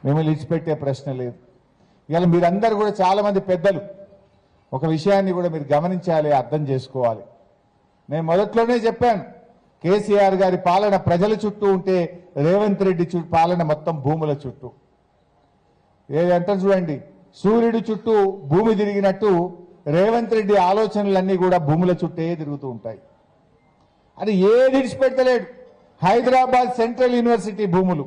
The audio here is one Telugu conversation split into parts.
మిమ్మల్ని ఇచ్చిపెట్టే ప్రశ్న లేదు. ఇవాళ మీరందరూ కూడా చాలామంది పెద్దలు ఒక విషయాన్ని కూడా మీరు గమనించాలి, అర్థం చేసుకోవాలి. నేను మొదట్లోనే చెప్పాను, కేసీఆర్ గారి పాలన ప్రజల చుట్టూ ఉంటే రేవంత్ రెడ్డి పాలన మొత్తం భూముల చుట్టూ. ఏదంటే చూడండి, సూర్యుడి చుట్టూ భూమి తిరిగినట్టు రేవంత్ రెడ్డి ఆలోచనలన్నీ కూడా భూముల చుట్టే తిరుగుతూ ఉంటాయి. అది ఏది విడిచిపెడతలేడు. హైదరాబాద్ సెంట్రల్ యూనివర్సిటీ భూములు,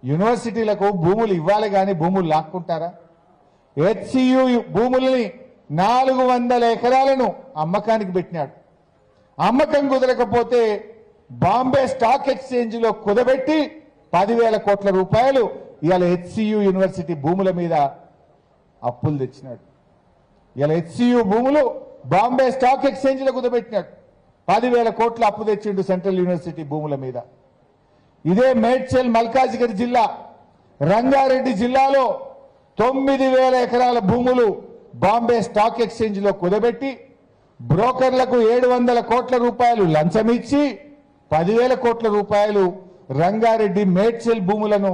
యూనివర్సిటీలకు భూములు ఇవ్వాలి కానీ భూములు లాక్కుంటారా? హెచ్సియు భూములని 400 ఎకరాలను అమ్మకానికి పెట్టినాడు. అమ్మకం కుదరకపోతే బాంబే స్టాక్ ఎక్స్చేంజ్ లో కుదబెట్టి 10,000 కోట్ల రూపాయలు ఇవాళ హెచ్సియు యూనివర్సిటీ భూముల మీద అప్పులు తెచ్చినాడు. ఇవాళ హెచ్సియు భూములు బాంబే స్టాక్ ఎక్స్చేంజ్ లో కుదబెట్టినాడు. 10,000 కోట్ల అప్పు తెచ్చిండు సెంట్రల్ యూనివర్సిటీ భూముల మీద. ఇదే మేడ్చల్ మల్కాజిగిరి జిల్లా, రంగారెడ్డి జిల్లాలో 9,000 ఎకరాల భూములు బాంబే స్టాక్ ఎక్స్చేంజ్ లో కుదబెట్టి బ్రోకర్లకు 700 కోట్ల రూపాయలు లంచమిచ్చి 10,000 కోట్ల రూపాయలు రంగారెడ్డి మేడ్చల్ భూములను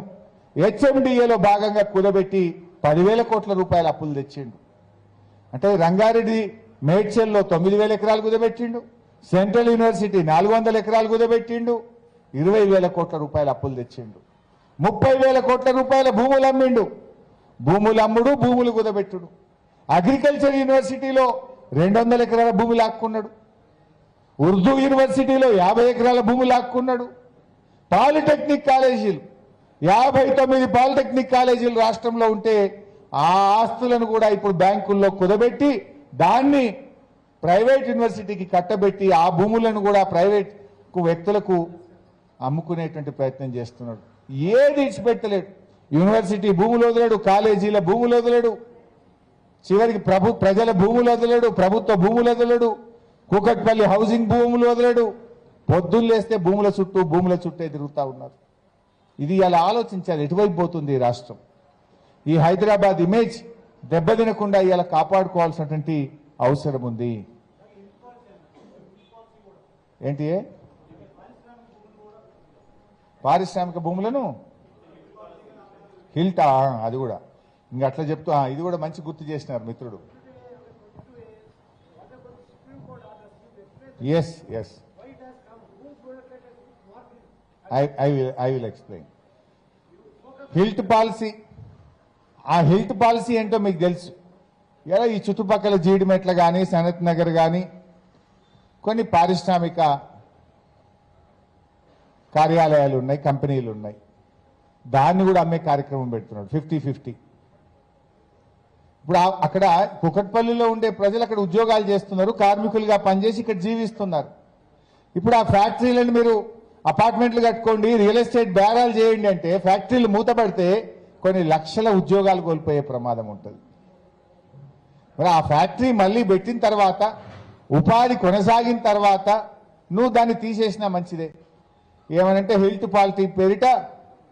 హెచ్ఎండిఏలో భాగంగా కుదబెట్టి 10,000 కోట్ల రూపాయల అప్పులు తెచ్చిండు. అంటే రంగారెడ్డి మేడ్చల్లో 9,000 ఎకరాలు కుదబెట్టిండు, సెంట్రల్ యూనివర్సిటీ 400 ఎకరాలు కుదబెట్టిండు, 20,000 కోట్ల రూపాయల అప్పులు తెచ్చిండు. 30,000 కోట్ల రూపాయల భూములు అమ్మిండు. భూములు అమ్ముడు, భూములు కుదబెట్టుడు. అగ్రికల్చర్ యూనివర్సిటీలో 200 ఎకరాల భూమి లాక్కున్నాడు. ఉర్దూ యూనివర్సిటీలో 50 ఎకరాల భూమి లాక్కున్నాడు. పాలిటెక్నిక్ కాలేజీలు 59 పాలిటెక్నిక్ కాలేజీలు రాష్ట్రంలో ఉంటే ఆ ఆస్తులను కూడా ఇప్పుడు బ్యాంకుల్లో కుదబెట్టి దాన్ని ప్రైవేట్ యూనివర్సిటీకి కట్టబెట్టి ఆ భూములను కూడా ప్రైవేట్ వ్యక్తులకు అమ్ముకునేటువంటి ప్రయత్నం చేస్తున్నాడు. ఏది ఇచ్చిపెట్టలేడు. యూనివర్సిటీ భూములు వదిలేడు, కాలేజీల భూములు వదిలేడు, చివరికి ప్రజల భూములు వదిలేడు, ప్రభుత్వ భూములు వదిలేడు, కూకట్పల్లి హౌసింగ్ భూములు వదిలేడు. పొద్దున్నేస్తే భూముల చుట్టే తిరుగుతూ ఉన్నారు. ఇది అలా ఆలోచించాలి, ఎటువైపు పోతుంది ఈ రాష్ట్రం. ఈ హైదరాబాద్ ఇమేజ్ దెబ్బతినకుండా ఇలా కాపాడుకోవాల్సినటువంటి అవసరం ఉంది. ఏంటి పారిశ్రామిక భూములను హిల్టా, అది కూడా ఇంకా అట్లా చెప్తూ ఇది కూడా మంచి గుర్తు చేసినారు మిత్రుడు. Yes yes I will explain. Health policy, ఆ హిల్ట్ పాలసీ ఏంటో మీకు తెలుసు. ఇలా ఈ చుట్టుపక్కల జీడిమెట్ల కానీ సనత్ నగర్ కానీ కొన్ని పారిశ్రామిక కార్యాలయాలు ఉన్నాయి, కంపెనీలు ఉన్నాయి. దాన్ని కూడా అమ్మే కార్యక్రమం పెడుతున్నాడు 50-50. ఇప్పుడు అక్కడ కుకట్పల్లిలో ఉండే ప్రజలు అక్కడ ఉద్యోగాలు చేస్తున్నారు, కార్మికులుగా పనిచేసి ఇక్కడ జీవిస్తున్నారు. ఇప్పుడు ఆ ఫ్యాక్టరీలను మీరు అపార్ట్మెంట్లు కట్టుకోండి, రియల్ ఎస్టేట్ బేరాలు చేయండి అంటే ఫ్యాక్టరీలు మూతపడితే కొన్ని లక్షల ఉద్యోగాలు కోల్పోయే ప్రమాదం ఉంటుంది. మరి ఆ ఫ్యాక్టరీ మళ్ళీ పెట్టిన తర్వాత ఉపాధి కొనసాగిన తర్వాత నువ్వు దాన్ని తీసేసినా మంచిదే. ఏమనంటే హిల్ట్ పాలిటీ పేరిట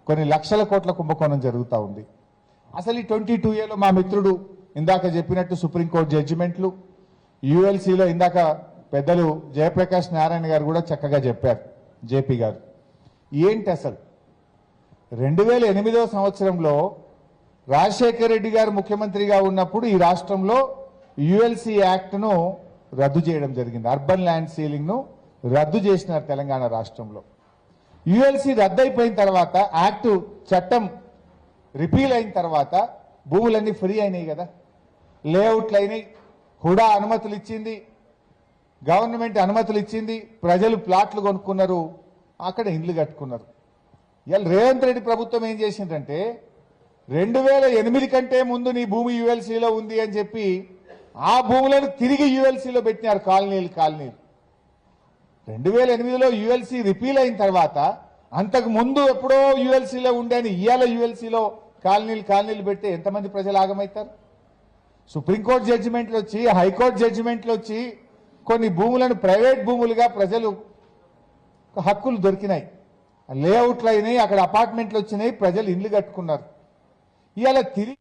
కొన్ని లక్షల కోట్ల కుంభకోణం జరుగుతూ ఉంది. అసలు ఈ 22A మా మిత్రుడు ఇందాక చెప్పినట్టు సుప్రీంకోర్టు జడ్జిమెంట్లు, యుఎల్సీలో ఇందాక పెద్దలు జయప్రకాష్ నారాయణ గారు కూడా చక్కగా చెప్పారు, జేపీ గారు. ఏంటి అసలు 2008వ సంవత్సరంలో రాజశేఖర్ రెడ్డి గారు ముఖ్యమంత్రిగా ఉన్నప్పుడు ఈ రాష్ట్రంలో యుఎల్సీ యాక్ట్ను రద్దు చేయడం జరిగింది. అర్బన్ ల్యాండ్ సీలింగ్ను రద్దు చేసినారు తెలంగాణ రాష్ట్రంలో. యుఎల్సీ రద్దయిపోయిన తర్వాత, యాక్ట్ చట్టం రిపీల్ అయిన తర్వాత భూములన్నీ ఫ్రీ అయినాయి కదా, లేఅవుట్లు అయినాయి, హుడా అనుమతులు ఇచ్చింది, గవర్నమెంట్ అనుమతులు ఇచ్చింది, ప్రజలు ప్లాట్లు కొనుక్కున్నారు, అక్కడ ఇండ్లు కట్టుకున్నారు. ఇవాళ రేవంత్ రెడ్డి ప్రభుత్వం ఏం చేసిందంటే 2008 కంటే ముందు నీ భూమి యుఎల్సీలో ఉంది అని చెప్పి ఆ భూములను తిరిగి యుఎల్సీలో పెట్టినారు. కాలనీలు 2008లో యుఎల్సీ రిపీల్ అయిన తర్వాత అంతకు ముందు ఎప్పుడో యుఎల్సీలో ఉండేని ఇవాళ యుఎల్సీలో కాలనీలు పెడితే ఎంతమంది ప్రజలు ఆగమవుతారు? సుప్రీంకోర్టు జడ్జిమెంట్లు వచ్చి, హైకోర్టు జడ్జిమెంట్లు వచ్చి కొన్ని భూములను ప్రైవేట్ భూములుగా ప్రజలు హక్కులు దొరికినాయి, లేఅవుట్లు అయినాయి, అక్కడ అపార్ట్మెంట్లు వచ్చినాయి, ప్రజలు ఇల్లు కట్టుకున్నారు. ఇవాళ తిరిగి